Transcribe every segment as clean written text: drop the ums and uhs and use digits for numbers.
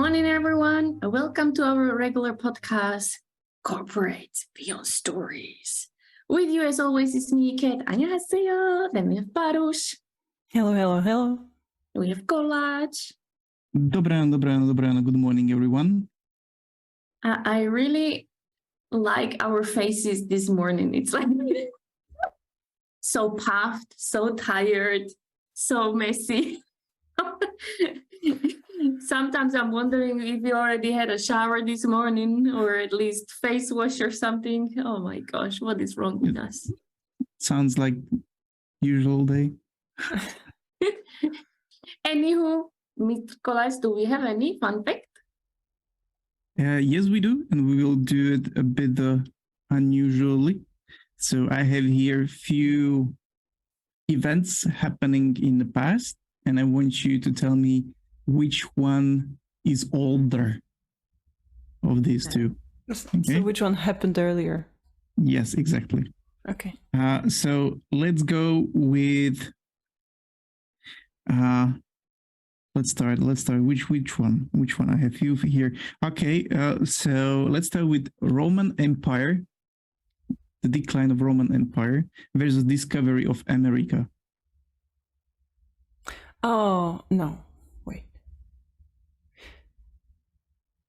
morning, everyone. Welcome to our regular podcast, Corporate Beyond Stories. With you, as always, is me, Kat. 안녕하세요. Then we have Baruch. Hello. We have Kolaj. Dobrano. Good morning, everyone. I really like our faces this morning. It's like so puffed, so tired, so messy. Sometimes I'm wondering if you already had a shower this morning or at least face wash or something. Oh my gosh, what is wrong with us? Sounds like usual day. Anywho, Nicholas, do we have any fun fact? Yes, we do, and we will do it a bit unusually. So I have here few events happening in the past, and I want you to tell me which one is older of these two. Okay. So which one happened earlier? Yes, exactly. Okay. So let's go with. Let's start. Which one? Which one? I have few here. Okay. So let's start with Roman Empire. The decline of Roman Empire versus discovery of America. Oh, no. Wait.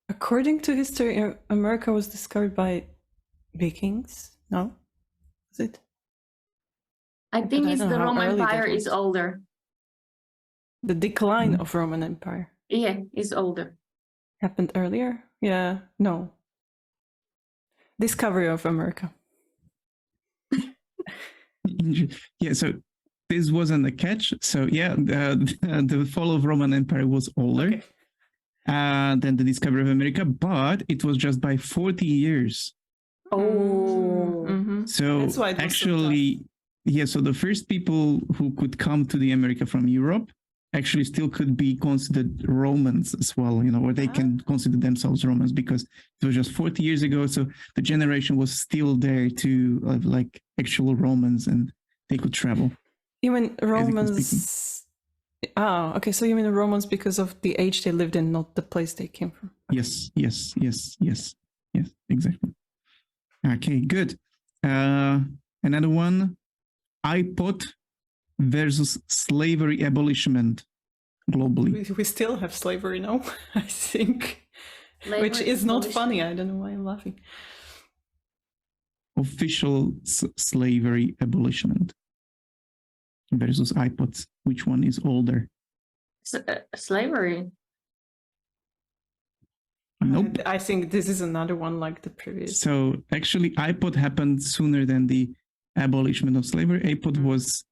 According to history, America was discovered by Vikings. No? Is it? I think it's the Roman Empire is was. older. The decline of Roman Empire. Yeah, is older. Happened earlier? Yeah, no. Discovery of America. Yeah, so this wasn't a catch. So yeah, the fall of Roman Empire was older than the discovery of America, but it was just by 40 years. Oh. Mm-hmm. So that's why it was actually, so the first people who could come to the America from Europe actually still could be considered Romans as well, or they can consider themselves Romans because it was just 40 years ago. So the generation was still there to like actual Romans, and they could travel. You mean Romans? Oh, okay. So you mean Romans because of the age they lived in, not the place they came from? Okay. Yes, exactly. Okay, good. Another one, iPod versus slavery abolishment globally. We still have slavery now, I think, which is not funny. I don't know why I'm laughing. Official slavery abolishment versus iPods. Which one is older? Slavery. Nope. I think this is another one like the previous. So actually, iPod happened sooner than the abolishment of slavery. iPod was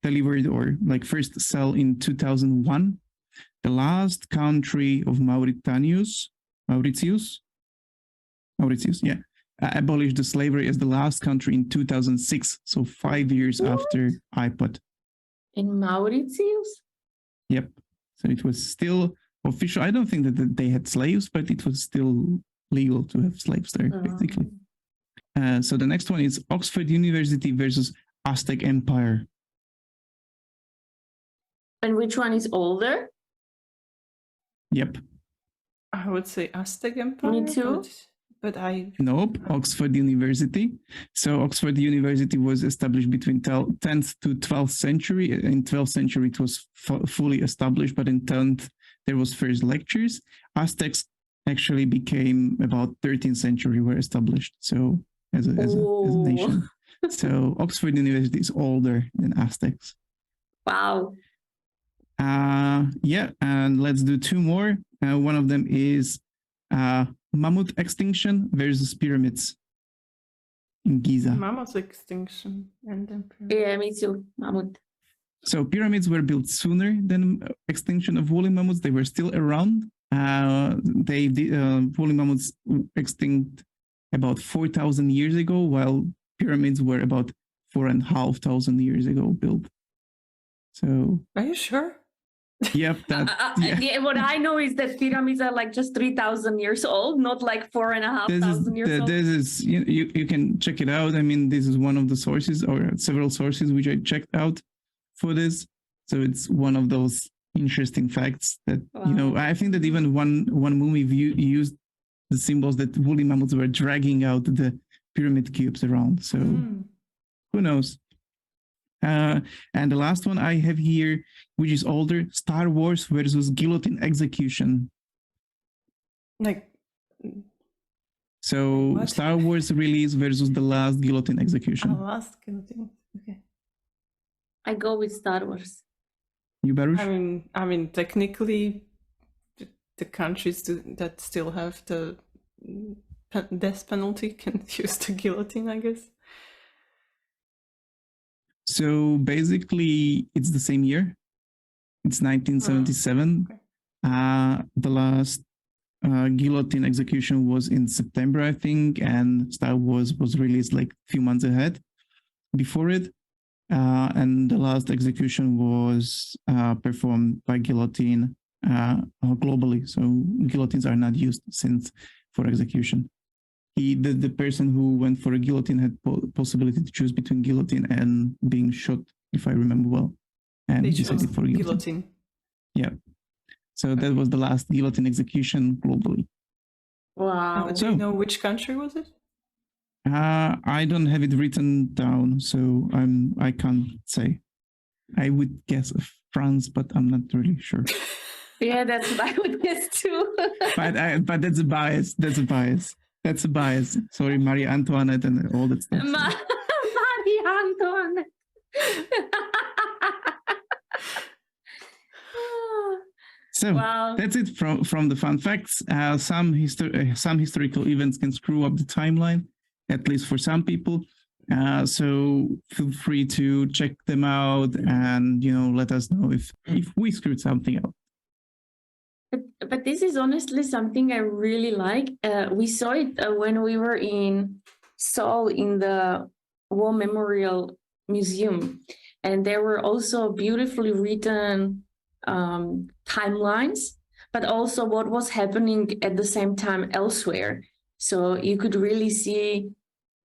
delivered or like first sell in 2001. The last country of Mauritius, abolished the slavery as the last country in 2006. So 5 years after iPod. In Mauritius? Yep. So it was still official. I don't think that they had slaves, but it was still legal to have slaves there, basically. So the next one is Oxford University versus Aztec Empire. And which one is older? Yep. I would say Aztec Empire. Me too. But Nope, Oxford University. So Oxford University was established between 10th to 12th century. In 12th century, it was fully established, but in 10th, there was first lectures. Aztecs actually became about 13th century were established. So as a nation. So Oxford University is older than Aztecs. Wow. And let's do two more. One of them is mammoth extinction versus pyramids in Giza. Mammoth extinction and then pyramids. Yeah, me too. Mammoth. So pyramids were built sooner than extinction of woolly mammoths. They were still around. Woolly mammoths extinct about 4,000 years ago, while pyramids were about 4,500 years ago built. So are you sure? Yep. What I know is that pyramids are like just 3,000 years old, not like 4,500 years old. This is you can check it out. I mean, this is one of the sources or several sources which I checked out for this. So it's one of those interesting facts that, Wow. I think that even one movie used the symbols that woolly mammoths were dragging out the pyramid cubes around. So who knows? And the last one I have here, which is older, Star Wars versus guillotine execution. Like, So what? Star Wars release versus the last guillotine execution. last guillotine. Okay. I go with Star Wars. You, Baruch? I mean, technically, the countries that still have the death penalty can use the guillotine, I guess. So basically, it's the same year. It's 1977. Okay. The last guillotine execution was in September, I think, and Star Wars was released like a few months ahead before it. And the last execution was performed by guillotine globally. So guillotines are not used since for execution. The person who went for a guillotine had possibility to choose between guillotine and being shot, if I remember well. And They decided chose for guillotine. Yeah. So that was the last guillotine execution globally. Wow. Do you know which country was it? I don't have it written down, so I can't say. I would guess France, but I'm not really sure. Yeah, that's what I would guess too. But that's a bias. That's a bias. Sorry, Marie Antoinette and all that stuff. Marie Antoinette. So Wow. that's it from the fun facts. Some historical events can screw up the timeline, at least for some people. So feel free to check them out and let us know if we screwed something up. But this is honestly something I really like. We saw it when we were in Seoul in the War Memorial Museum, and there were also beautifully written timelines, but also what was happening at the same time elsewhere. So you could really see,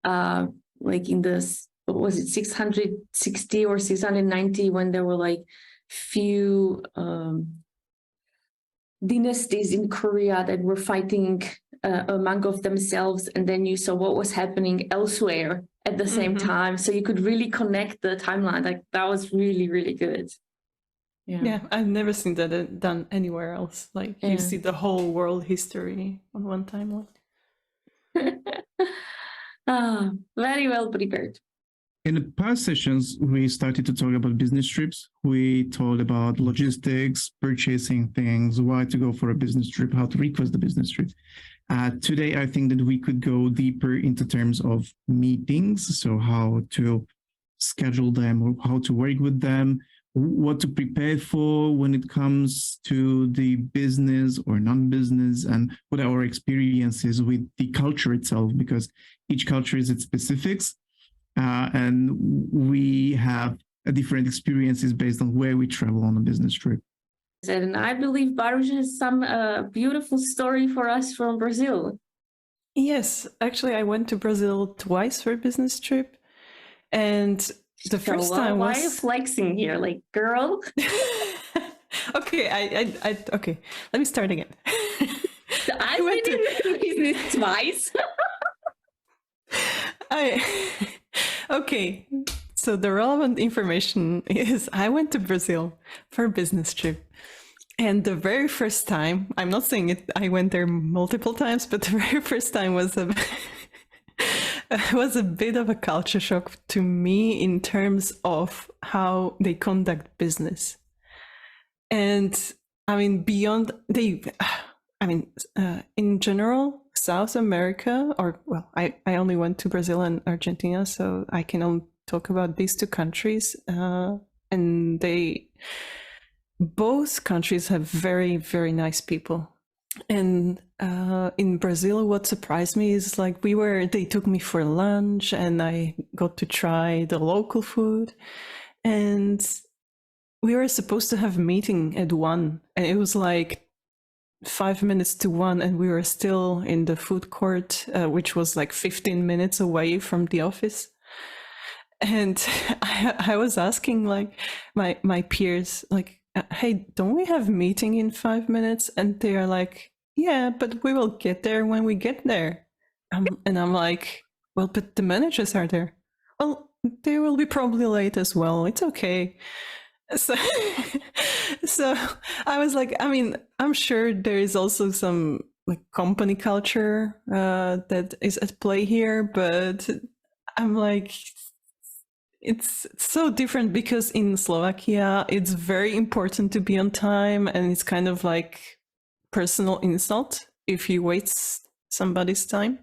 like in this, what was it, 660 or 690, when there were like few dynasties in Korea that were fighting among of themselves, and then you saw what was happening elsewhere at the same time. So you could really connect the timeline. Like that was really, really good. Yeah, I've never seen that done anywhere else. Like you see the whole world history on one timeline. Very well prepared. In the past sessions, we started to talk about business trips. We talked about logistics, purchasing things, why to go for a business trip, how to request the business trip. Today, I think that we could go deeper into terms of meetings. So how to schedule them or how to work with them, what to prepare for when it comes to the business or non-business, and what our experiences with the culture itself, because each culture is its specifics. And we have different experiences based on where we travel on a business trip. And I believe Baruch has some beautiful story for us from Brazil. Yes, actually, I went to Brazil twice for a business trip, and the first time was. Why are you flexing here, like girl? Okay, I okay. Let me start again. I went to business twice. Okay, so the relevant information is I went to Brazil for a business trip. And the very first time, I'm not saying it, I went there multiple times, but the very first time was a bit of a culture shock to me in terms of how they conduct business. And I mean, in general, South America, or well, I only went to Brazil and Argentina, so I can only talk about these two countries. And both countries have very, very nice people. And in Brazil, what surprised me is like they took me for lunch and I got to try the local food. And we were supposed to have a meeting at 1, and it was like 5 minutes to 1, and we were still in the food court, which was like 15 minutes away from the office. And I was asking like my peers, like, hey, don't we have meeting in 5 minutes? And they are like, yeah, but we will get there when we get there. And I'm like, well, but the managers are there. Well, they will be probably late as well. It's okay. So, so I was like, I mean, I'm sure there is also some like company culture that is at play here, but I'm like, it's so different because in Slovakia, it's very important to be on time, and it's kind of like personal insult if you waste somebody's time,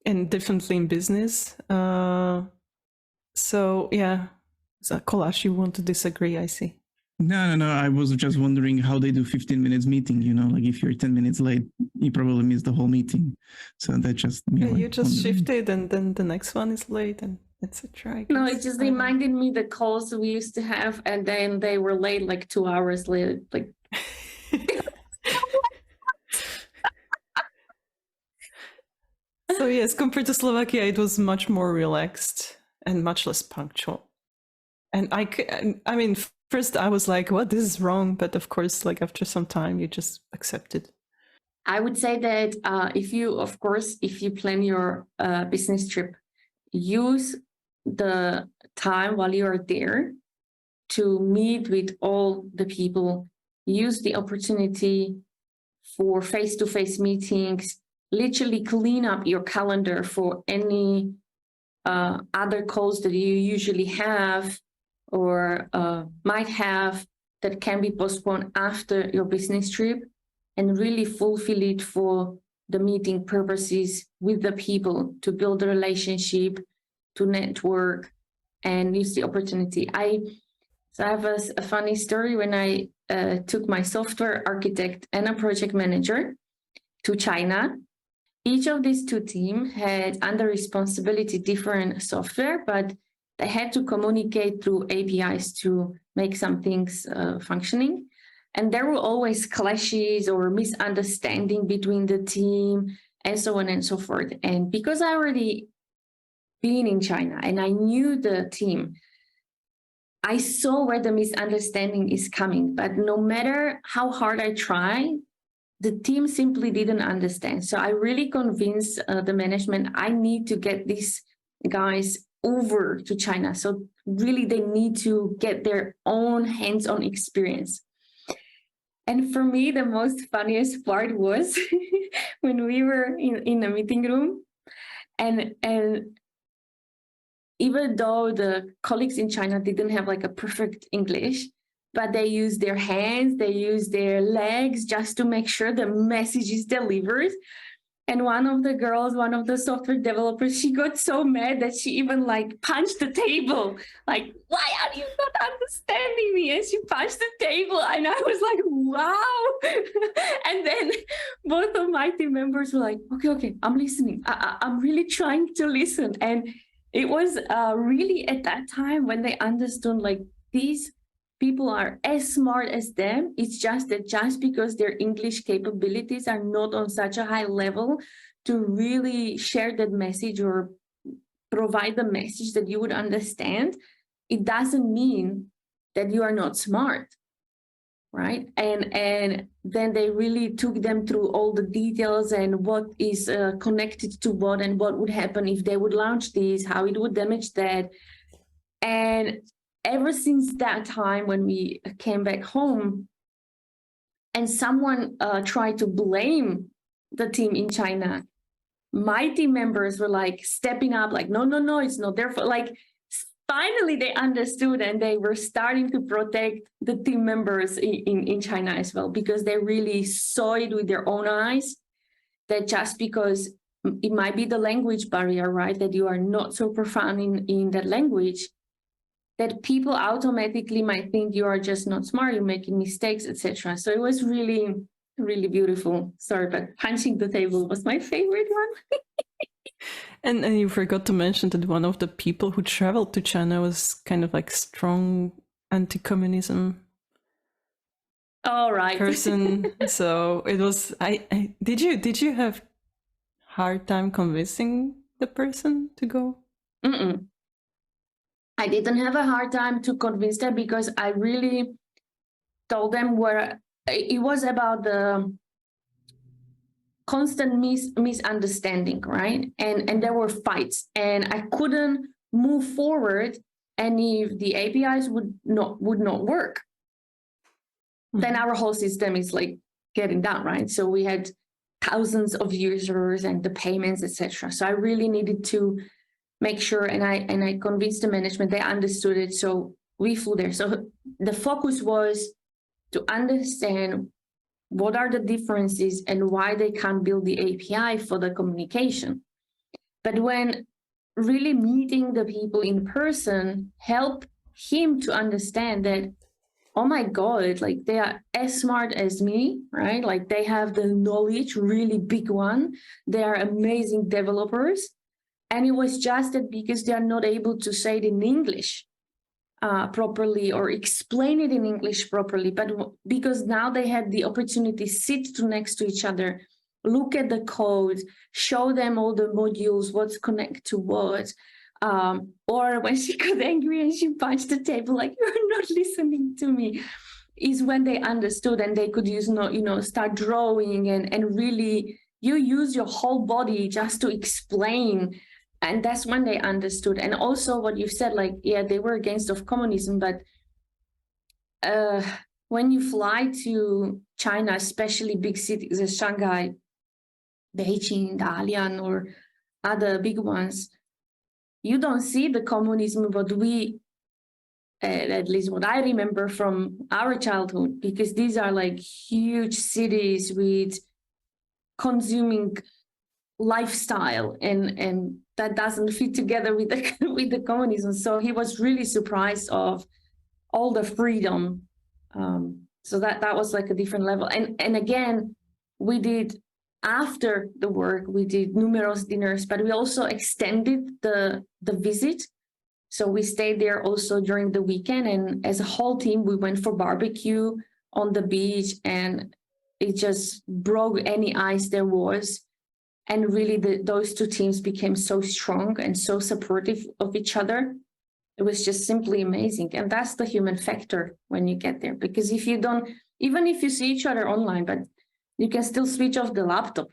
and definitely in business. So yeah, so Kolash, you want to disagree? I see. No. I was just wondering how they do 15 minutes meeting. Like if you're 10 minutes late, you probably miss the whole meeting. So that just me. Yeah, like, you just wondering. shifted, and then the next one is late, and etc. No, it just reminded me the calls we used to have, and then they were late like 2 hours later. Like, so yes, compared to Slovakia, it was much more relaxed and much less punctual. And I mean, first I was like, "What? This is wrong." But of course, like after some time, you just accept it. I would say that if you plan your business trip, use the time while you are there to meet with all the people. Use the opportunity for face-to-face meetings. Literally clean up your calendar for any other calls that you usually have or might have that can be postponed after your business trip, and really fulfill it for the meeting purposes with the people, to build a relationship, to network, and use the opportunity. I have a funny story. When I took my software architect and a project manager to China, each of these two teams had under responsibility different software, but they had to communicate through APIs to make some things functioning. And there were always clashes or misunderstanding between the team and so on and so forth. And because I already been in China and I knew the team, I saw where the misunderstanding is coming. But no matter how hard I try, the team simply didn't understand. So I really convinced the management, I need to get these guys over to China. So really they need to get their own hands-on experience. And for me, the most funniest part was when we were in a meeting room, and even though the colleagues in China didn't have like a perfect English, but they use their hands, they use their legs just to make sure the message is delivered. And one of the girls, one of the software developers, she got so mad that she even like punched the table. Like, why are you not understanding me? And she punched the table. And I was like, wow. And then both of my team members were like, okay, I'm listening. I'm really trying to listen. And it was really at that time when they understood like these people are as smart as them. It's just that just because their English capabilities are not on such a high level to really share that message or provide the message that you would understand, it doesn't mean that you are not smart, right? And then they really took them through all the details and what is connected to what and what would happen if they would launch this, how it would damage that. And ever since that time when we came back home and someone tried to blame the team in China, my team members were like stepping up, like, no, it's not their fault. Like, finally they understood and they were starting to protect the team members in China as well, because they really saw it with their own eyes, that just because it might be the language barrier, right, that you are not so profound in that language, that people automatically might think you are just not smart, you're making mistakes, etc. So it was really, really beautiful. Sorry, but punching the table was my favorite one. And you forgot to mention that one of the people who traveled to China was kind of like strong anti-communism person. So it was. Did you have hard time convincing the person to go? I didn't have a hard time to convince them because I really told them where it was about the constant misunderstanding, right? And there were fights, and I couldn't move forward, and if the APIs would not work, then our whole system is like getting down, right? So we had thousands of users and the payments, etc. So I really needed to make sure, and I convinced the management, they understood it. So we flew there. So the focus was to understand what are the differences and why they can't build the API for the communication. But when really meeting the people in person helped him to understand that, oh my God, like they are as smart as me, right? Like they have the knowledge, really big one. They are amazing developers. And it was just that because they are not able to say it in English properly or explain it in English properly, but because now they had the opportunity to sit next to each other, look at the code, show them all the modules, what's connected to what. Or when she got angry and she punched the table, like, you're not listening to me, is when they understood and they could use, start drawing and really, you use your whole body just to explain. And that's when they understood. And also what you said, like, yeah, they were against of communism, but when you fly to China, especially big cities as Shanghai, Beijing, Dalian, or other big ones, you don't see the communism, but we, at least what I remember from our childhood, because these are like huge cities with consuming lifestyle, and that doesn't fit together with the with the communism. So he was really surprised of all the freedom. So that was like a different level. And again, we did, after the work, we did numerous dinners, but we also extended the visit. So we stayed there also during the weekend, and as a whole team, we went for barbecue on the beach, and it just broke any ice there was. And really, those two teams became so strong and so supportive of each other. It was just simply amazing. And that's the human factor when you get there. Because if you don't, even if you see each other online, but you can still switch off the laptop,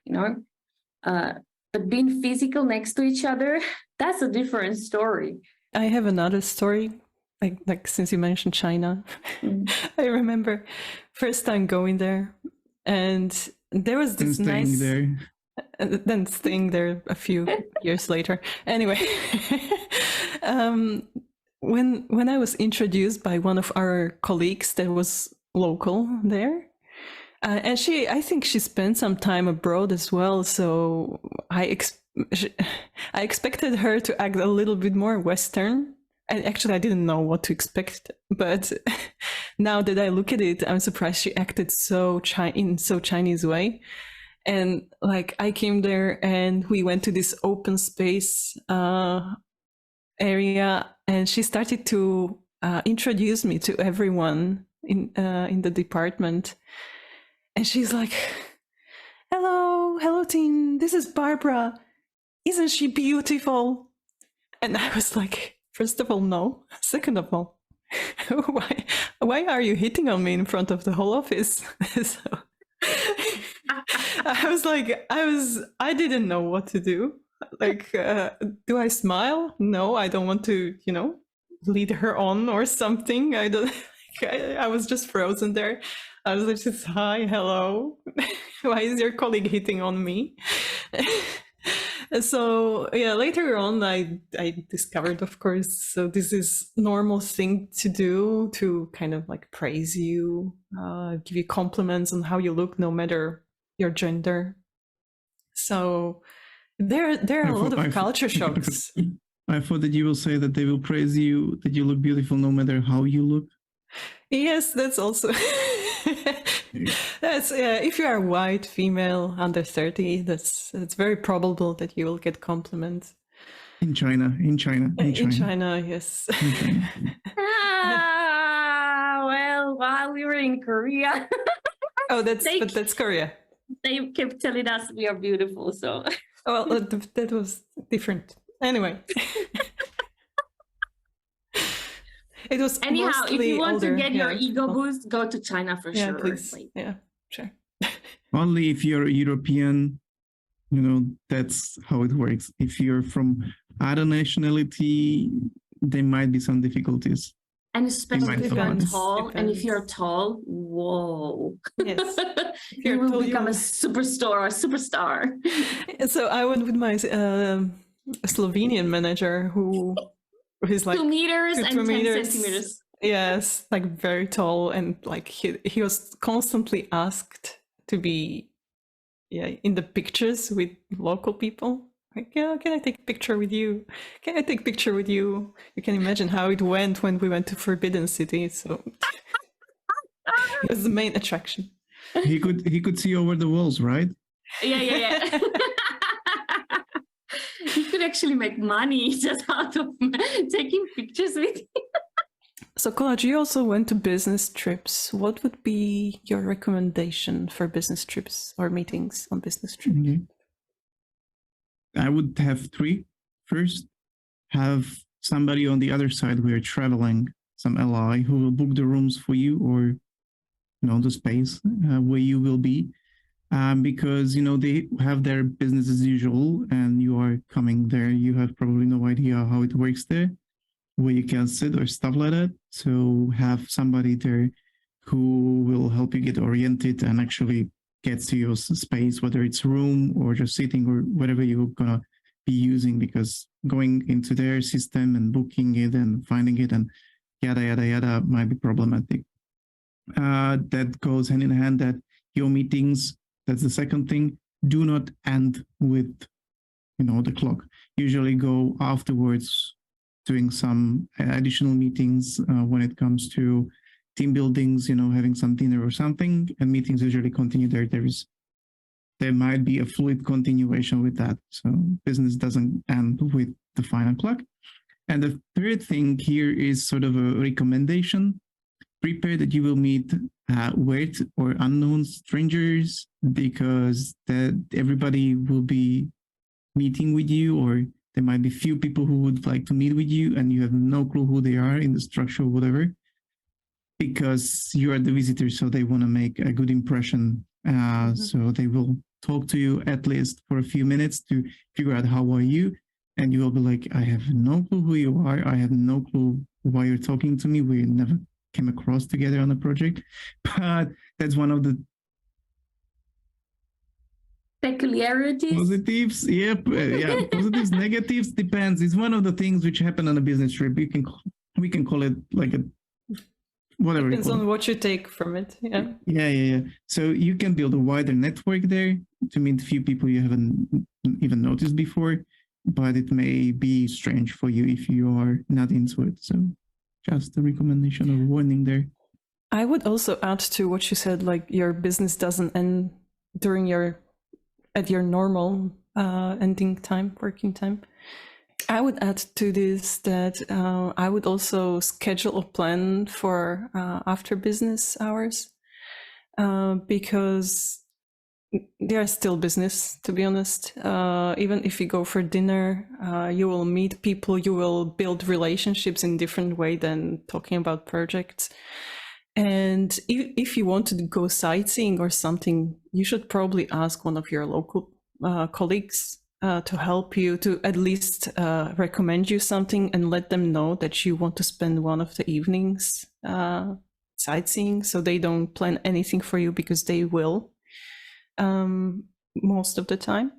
but being physical next to each other, that's a different story. I have another story, like since you mentioned China. I remember first time going there, and there was this nice... then staying there a few years later. Anyway, when I was introduced by one of our colleagues that was local there, and I think she spent some time abroad as well, so I expected her to act a little bit more Western. And actually, I didn't know what to expect, but now that I look at it, I'm surprised she acted in so Chinese way. And like I came there and we went to this open space area, and she started to introduce me to everyone in the department. And she's like, hello team, this is Barbara. Isn't she beautiful? And I was like, first of all, no. Second of all, why are you hitting on me in front of the whole office? So I was like, I didn't know what to do. Like, do I smile? No, I don't want to, lead her on or something. I was just frozen there. I was like, just, hi, hello. Why is your colleague hitting on me? So yeah, later on, I discovered, of course, so this is normal thing to do, to kind of like praise you, give you compliments on how you look, no matter your gender. So there are a lot of culture shocks. I thought that you will say that they will praise you, that you look beautiful no matter how you look. Yes, that's also... That's if you are white, female, under 30, that's very probable that you will get compliments. In China, yes. In China. Well, while we were in Korea. Oh, that's Korea. They kept telling us we are beautiful, so. Well, that was different. Anyway. It was Anyhow, if mostly you want older, to get your yeah, ego people. boost, go to China for Yeah, sure. please. Like, Yeah, sure. Only if you're European, that's how it works. If you're from other nationality, there might be some difficulties. and especially if you're Depends, tall, and if you're depends. tall, whoa. Yes. You will tall, become a will- superstar or a superstar. So I went with my Slovenian manager who is like 2 meters and 10 meters. centimeters. Yes, like very tall, and like he was constantly asked to be in the pictures with local people. Like, yeah, can I take a picture with you? Can I take a picture with you? You can imagine how it went when we went to Forbidden City. So it was the main attraction. He could see over the walls, right? Yeah. You could actually make money just out of taking pictures with you. So, Kolaj, you also went to business trips. What would be your recommendation for business trips or meetings on business trips? Okay. I would have 3. First, have somebody on the other side who are traveling, some ally who will book the rooms for you, or the space where you will be, because they have their business as usual, and you are coming there. You have probably no idea how it works there, where you can sit or stuff like that. So have somebody there who will help you get oriented and actually get to your space, whether it's room or just sitting or whatever you're gonna be using, because going into their system and booking it and finding it and yada yada yada might be problematic. That goes hand in hand that your meetings, that's the second thing, do not end with the clock. Usually go afterwards, doing some additional meetings when it comes to team buildings, having some dinner or something, and meetings usually continue there. There might be a fluid continuation with that. So business doesn't end with the final clock. And the third thing here is sort of a recommendation. Prepare that you will meet weird or unknown strangers, because that everybody will be meeting with you, or there might be few people who would like to meet with you and you have no clue who they are in the structure or whatever, because you are the visitor, so they want to make a good impression. So they will talk to you at least for a few minutes to figure out how are you, and you will be like, I have no clue who you are. I have no clue why you're talking to me. We never came across together on a project, but that's one of the Peculiarities. positives. Yep. Yeah. Positives, negatives, depends. It's one of the things which happen on a business trip. We can call it like a whatever. Depends on what you take from it. Yeah. Yeah. So you can build a wider network there to meet a few people you haven't even noticed before, but it may be strange for you if you are not into it. So just a recommendation or warning there. I would also add to what you said, like your business doesn't end at your normal ending time, working time. I would add to this that I would also schedule a plan for after business hours, because they are still business, to be honest. Even if you go for dinner, you will meet people, you will build relationships in different way than talking about projects. And if you want to go sightseeing or something, you should probably ask one of your local colleagues to help you, to at least recommend you something and let them know that you want to spend one of the evenings sightseeing, so they don't plan anything for you, because they will most of the time,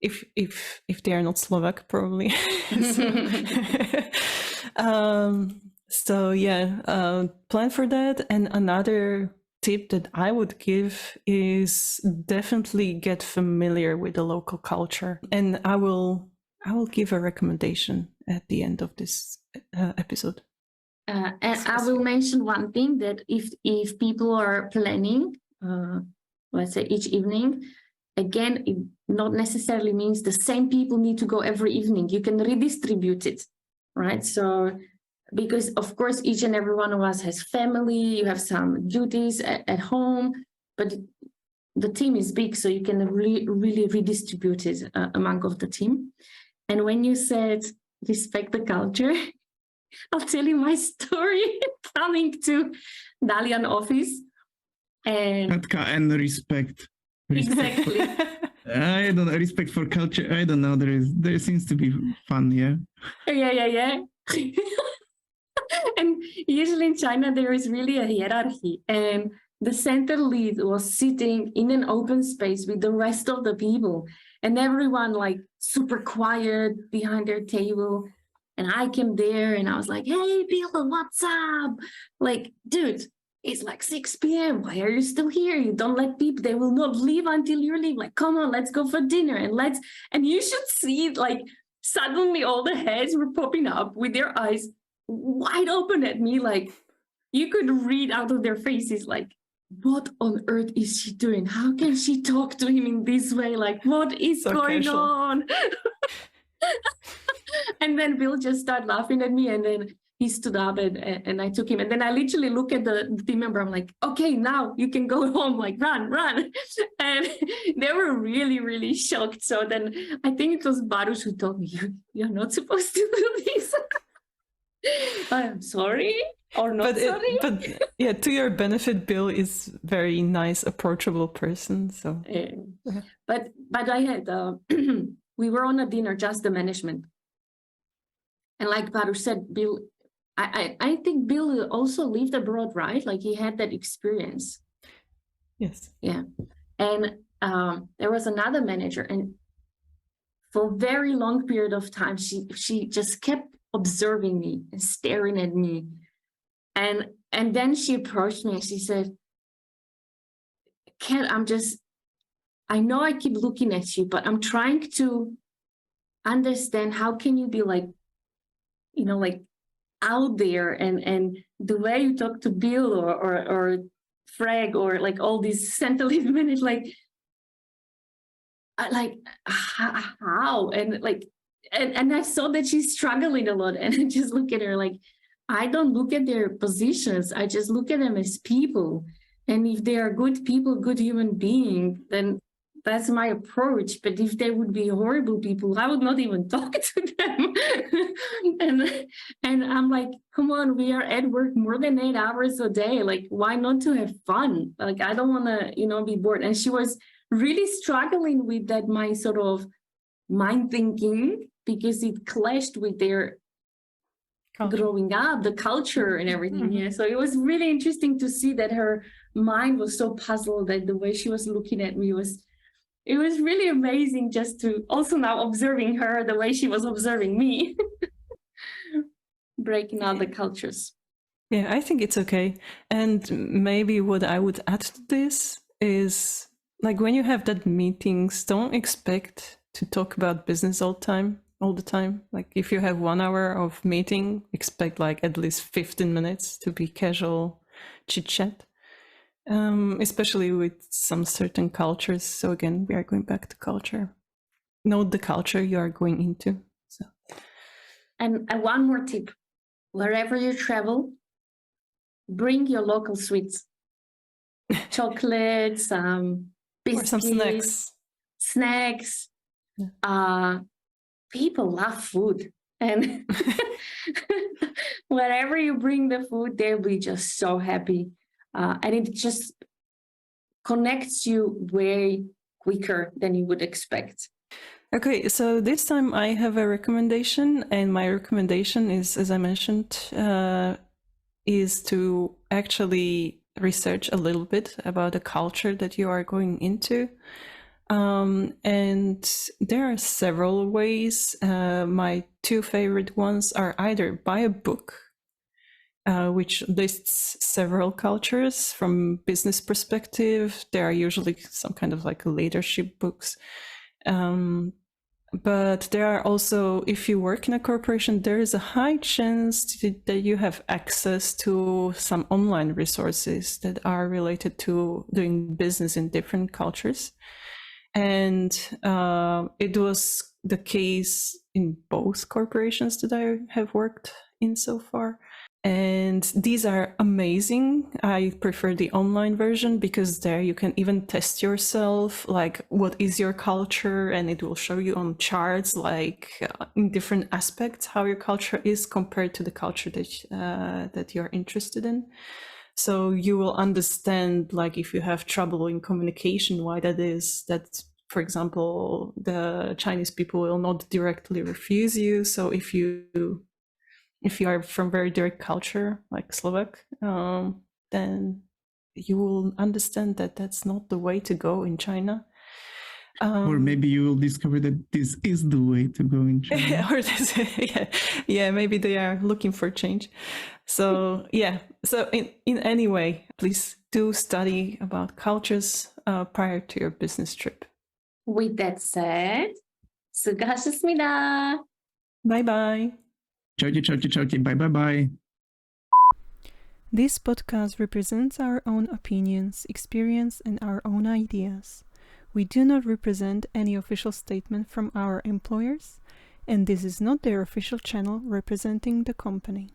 if they are not Slovak, probably. So yeah, plan for that. And another tip that I would give is definitely get familiar with the local culture. And I will give a recommendation at the end of this episode. And I will mention one thing, that if people are planning, let's say each evening, again, it not necessarily means the same people need to go every evening. You can redistribute it, right? So, because of course, each and every one of us has family, you have some duties at home, but the team is big, so you can really redistribute it among of the team. And when you said respect the culture, I'll tell you my story coming to Dalian office. And respect. exactly. I don't know, respect for culture. I don't know. There seems to be fun, yeah. Yeah. And usually in China, there is really a hierarchy. And the center lead was sitting in an open space with the rest of the people. And everyone like super quiet behind their table. And I came there and I was like, hey, Bill, what's up? Like, dude, it's like 6 p.m. Why are you still here? You don't let people, they will not leave until you leave. Like, come on, let's go for dinner. And you should see like suddenly all the heads were popping up with their eyes wide open at me. Like you could read out of their faces, like, what on earth is she doing? How can she talk to him in this way? Like, what is So going casual. on? And then Bill just started laughing at me, and then he stood up and I took him. And then I literally look at the team member. I'm like, okay, now you can go home, like run. And they were really, really shocked. So then I think it was Baruch who told me, you're not supposed to do this. I'm sorry or not sorry. But yeah, to your benefit, Bill is very nice, approachable person. So, yeah. But I had we were on a dinner, just the management, and like Baruch said, Bill, I think Bill also lived abroad, right? Like he had that experience. yes. Yeah, and there was another manager, and for a very long period of time, she just kept observing me and staring at me. And then she approached me and she said, Kat, I know I keep looking at you, but I'm trying to understand how can you be like, like out there and the way you talk to Bill or Frag or like all these center lead managers, like how and like and I saw that she's struggling a lot, and I just look at her like, I don't look at their positions, I just look at them as people, and if they are good people, good human being, then that's my approach. But if they would be horrible people, I would not even talk to them. and I'm like, come on, we are at work more than 8 hours a day, like why not to have fun? Like I don't want to be bored. And she was really struggling with that, my sort of mind thinking, because it clashed with their growing up, the culture and everything. Mm-hmm. Yeah, so it was really interesting to see that her mind was so puzzled, that the way she was looking at me was really amazing, just to also now observing her the way she was observing me. Breaking out the cultures. Yeah, I think it's okay. And maybe what I would add to this is, like, when you have that meetings, don't expect to talk about business all the time. Like if you have 1 hour of meeting, expect like at least 15 minutes to be casual chit chat, especially with some certain cultures. So again, we are going back to culture. Know the culture you are going into. So. And one more tip, wherever you travel, bring your local sweets, chocolates, biscuits, or some snacks. People love food, and wherever you bring the food, they'll be just so happy, and it just connects you way quicker than you would expect. Okay, so this time I have a recommendation, and my recommendation is, as I mentioned, is to actually research a little bit about the culture that you are going into. And there are several ways. My 2 favorite ones are either buy a book, which lists several cultures from business perspective. There are usually some kind of like leadership books. But there are also, if you work in a corporation, there is a high chance that you have access to some online resources that are related to doing business in different cultures. And it was the case in both corporations that I have worked in so far. And these are amazing. I prefer the online version because there you can even test yourself, like what is your culture, and it will show you on charts, like in different aspects, how your culture is compared to the culture that you're interested in. So you will understand, like if you have trouble in communication, why that is. That, for example, the Chinese people will not directly refuse you. So if you are from very direct culture like Slovak, then you will understand that that's not the way to go in China. Or maybe you will discover that this is the way to go in China. Or this, yeah, maybe they are looking for change. So yeah, so in any way, please do study about cultures prior to your business trip. With that said, 수고하셨습니다. Bye bye. Ciao, bye bye. This podcast represents our own opinions, experience, and our own ideas. We do not represent any official statement from our employers, and this is not their official channel representing the company.